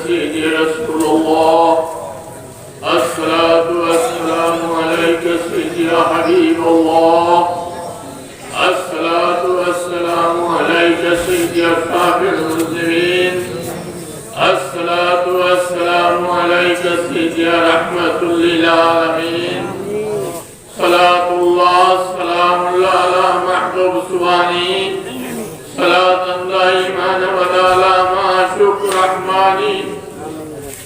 سيدي رسول الله الصلاة والسلام عليك سيدي يا حبيب الله الصلاة والسلام عليك سيدي أشرف المسلمين الصلاة والسلام عليك سيدي يا رحمة للعالمين صلاة الله سلام الله على محبوب سبحانه صلاة دائما ولا معشوق رحماني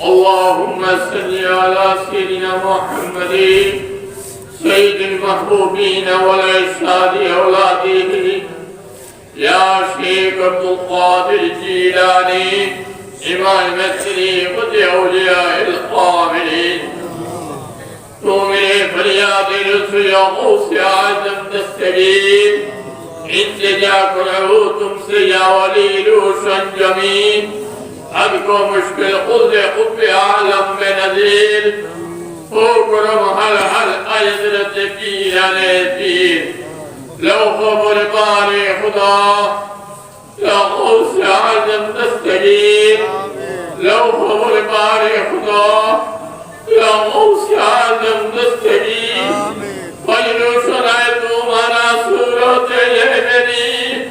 اللهم صل على سيدنا محمد سيد المحبوبين والعشاد أولاده يا شيخ عبد القادر الجيلاني إمام الطريقة أولياء القاملين تو میرے فریاد رسو یا غوث اعظم دستگیر انتجا کرو تم سے یا ولی روشن جمین اب کو مشکل خود خب عالم میں نظیر ہو کرم حل حل عزرت پیران پیر لو خبر بار خدا یا غوث اعظم دستگیر لو خبر بار خدا یا غوث اعظم دستگیر فجر شرائے تمہارا صورت یہ میری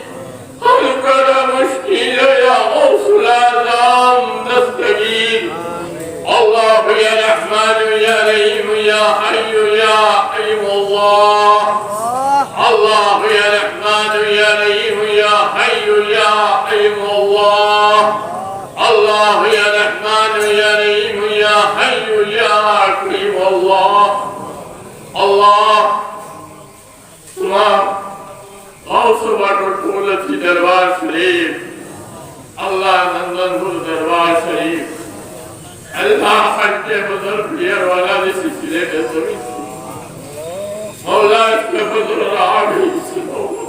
حل کر مشکل یا غوث اعظم دستگیر اللہ یا رحمان یا رحیم یا حی یا قیم اللہ اللہ یا رحمان یا رحیم یا حی یا قیم اللہ الله يا رحمن يا رحيم يا حي يا كريم الله الله تمام غوث بٹول کی دربار شریف اللہ نندنپور دربار شریف اللہ حج بزرگ پیر والا سلسلے کے ضرور مولا اس کے فضل رہا بھی اسی مولا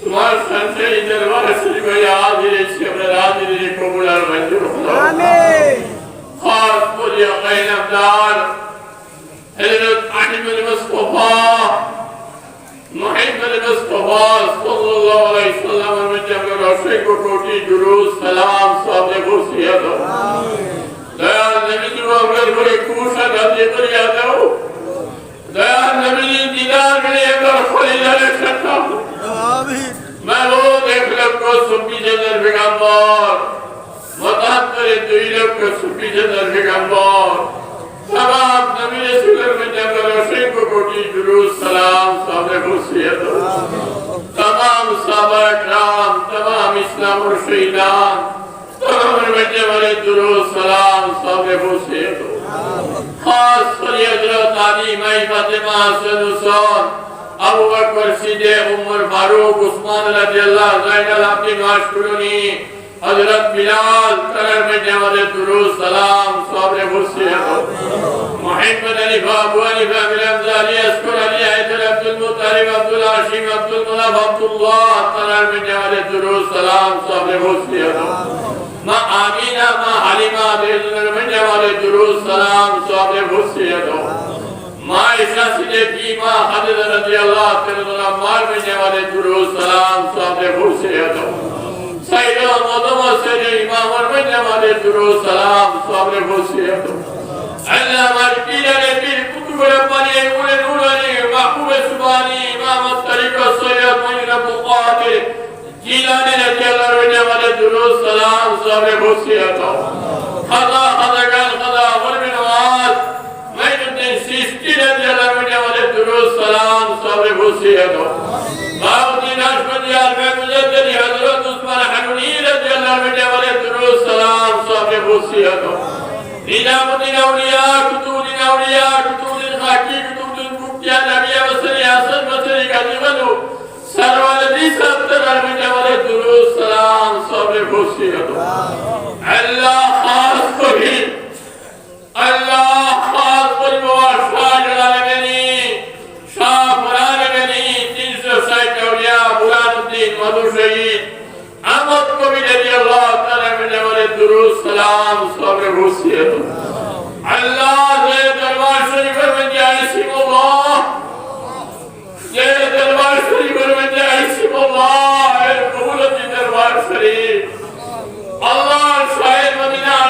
تمہارے سنسے دربار شریف یا حاضر اسی اپنے حاضر قبول اور منظور آمین خاص پر یقین ابدار حضرت احمد مصطفیٰ محمد مصطفیٰ صلی اللہ علیہ وسلم میں جمع روشے کو ٹوٹی جلوس سلام صاحب بوسیت ہو دیان نبی درو اگر بڑے کوشا گھتے پر یاد ہو دیان نبی دیدار میں اگر خلیل علیہ شکا ہو میں وہ دیکھ لگ کو سبی جنر بگمبار مطہتر دوئی لگ کو سبی جنر بگمبار تمام نبی رسول میں جنر روشن کو کوٹی جلوس سلام صاحب حسیت تمام صحابہ اکرام تمام اسلام و شہیدان تمام مجھے والے جلوس سلام صاحب حسیت خاص فری حضرت علی مائی فاطمہ حسن حسین ابو بکر صدیق عمر فاروق عثمان رضی اللہ زین العابدین معاشرونی حضرت بلال کرر میں جمعہ درود سلام صبر حسین محمد علی ابو علی فامل امزالی اسکر علی حیدر عبدالمطلب عبدالعاشم عبدالمناب عبداللہ کرر میں جمعہ درود سلام صبر حسین ما آمینہ ما حلیمہ بیزنر میں جمعہ درود سلام صبر حسین ماں عیسیٰ صدیقی ماں حضرت رضی اللہ تعالیٰ مار بننے والے درود سلام صاحب حسین سید مدم سید امام بننے والے درود سلام صاحب حسین اللہ ہمارے پیر علی پیر قطب ربانی اول نورانی محبوب سبحانی امام الطریقہ سید معین عبد القادر جیلانی رضی اللہ بننے والے درود سلام صاحب حسین خدا خداگان خدا غرب نواز سیسٹی رضی اللہ عنہ والے درود سلام صبر حسین باودین اشمدی عالم مجددی حضرت عثمان حنونی رضی اللہ عنہ والے درود سلام صبر حسین نظام الدین اولیاء کتودین اولیاء کتودین خاکی کتودین بکتیا نبی وسری حسن وسری قدیمنو سروالدی سبتر عنہ والے درود سلام صبر حسین اللہ خاص کوئی اللہ خاص بلوار شاہ جلال بنی شاہ فران بنی 360 اولیاء بران الدین مدو شہید احمد کو بھی رضی اللہ تعالیٰ میں جمعہ درود سلام صبر حسین اللہ زی دربار شریف میں جائے اسم اللہ زی دربار شریف میں جائے اسم اللہ قبولت دربار شریف اللہ شاہد مدینہ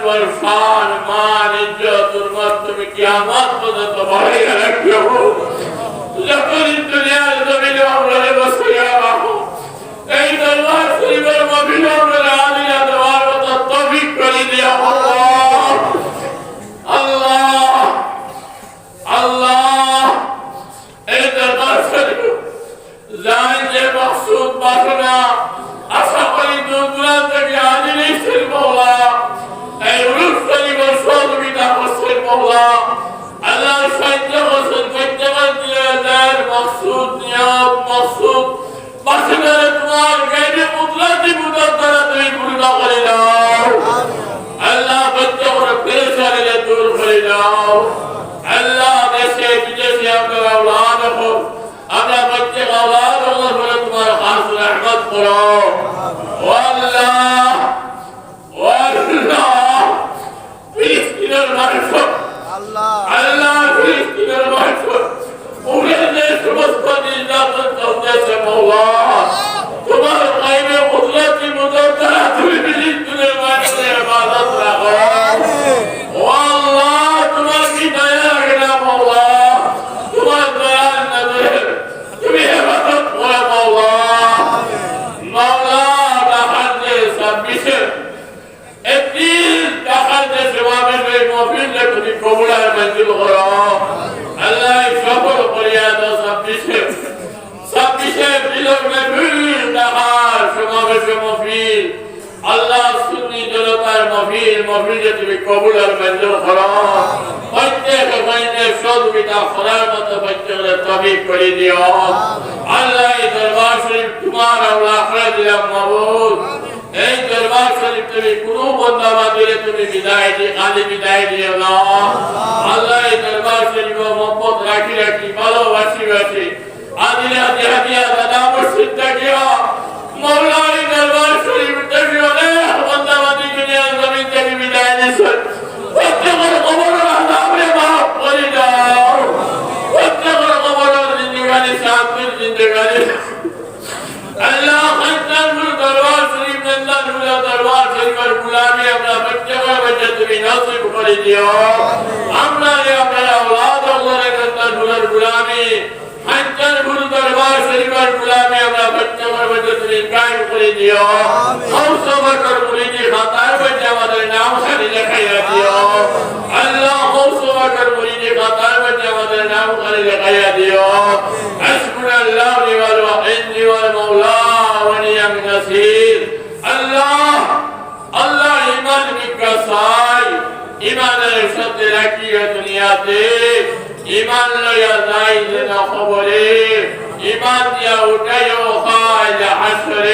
পর শান মান ইজ্জত হুরমত তুমি কিয়ামত পর্যন্ত বাড়াইয়া রাখিও যতদিন দুনিয়ার জমিনে আমরা বসিয়া রাখো এই দরবার শরীফের মহিলা আমরা আদিলা দেওয়ার মতো তৌফিক করে দিও আল্লাহ আল্লাহ আল্লাহ এই দরবার শরীফ যাই যে মকসুদ বাসনা আশা করি দূর দূরান্ত থেকে হাজির এসেছেন মওলা এই উরুস শরীফের সহযোগিতা করছেন মওলা আল্লাহ সাহায্য করছেন প্রত্যেকের দিলের মকসুদ নিয়ম মকসুদ বাসনা তোমার গাইডে কুদরতি মুদত দ্বারা তুমি পূর্ণ করে দাও আল্লাহ প্রত্যেকের পেরেশানিকে দূর করে দাও আল্লাহ দেশে বিদেশে আমরা আওলাদ হোক আমরা প্রত্যেক আওলাদ আল্লাহ বলে তোমার খাস রহমত করো ও আল্লাহ ফিলিস্তিনের মানুষ আল্লাহ ফিলিস্তিনের মানুষ উড়ে যে সমস্ত নির্যাতন চলতেছে মওলা তোমার গায়বে কুদরতি মুদত দ্বারা তুমি ফিলিস্তিনের মানুষের ইবাদত রাখো ও আল্লাহ তোমার কি দয়া লাগে না মওলা তোমার দয়ার নজরে তুমি ইবাদত করো মওলা মওলা ঢাকার যে 26 এপ্রিল ঢাকার যে সমাবেশ এই মহফিলকে তুমি কবুল আর মঞ্জুর করো আল্লাহ সফল করিয়া দাও 26 এপ্রিলের মহফিল ঢাকার সমাবেশ মহফিল আল্লাহ সুন্নি জনতার মহফিলকে তুমি কবুল আর মঞ্জুর করো প্রত্যেক মহিনের সহযোগিতা করার মতো প্রত্যেকের তৌফিক করে দিও আল্লাহ এই দরবার শরীফ তোমার আল্লাহ করে দিলাম মাবুদ এই দরবার শরীফ তুমি কোনো বন্দা বান্দাকে তুমি বিদায় দিয়ে খালি বিদায় দিও না আল্লাহ এই দরবার শরীফ মোহাম্মদ রাখি রাখি ভালোবাসি বাসি আদিলা জিহাদিয়া দাদা মসজিদ থাকিও মওলা এই দরবার শরীফ থেকে অনেক বন্দা বান্দাকে নিয়ে জমিন থেকে বিদায় দিয়েছেন প্রত্যেকের কবরের আযাবে মাফ করে দাও প্রত্যেকের কবরের জিন্দেগানি শান্তির জিন্দেগানি আল্লাহ খানদানুল দরবার শরীফ নন্দানুল দরবার শরীফের গুলামি আমরা প্রত্যেকের মধ্যে তুমি নসিব করে দিও আমরা আপনার আওলাদ আল্লাহর নন্দানুল গুলামি খানদানুল দরবার শরীফের গুলামি আমরা প্রত্যেকের মধ্যে তুমি কায়েম করে দিও কৌসবকর মুরিদি খাতার মধ্যে আমাদের নাম খালি লেখাইয়া দিও আল্লাহ কৌসবকর মুরিদি খাতার মধ্যে আমাদের নাম খালি লেখাইয়া দিও হাসবুনাল্লাহু ওয়াল ওয়াকিল ওয়াল মাওলা ওয়া নি'মান নাসির আল্লাহ আল্লাহ ঈমান বিকাশাই ঈমানের সাথে রাখিয়া দুনিয়াতে ঈমান লয়া যাই না খবরে ঈমান দিয়া উঠাইও খাইলা হাসরে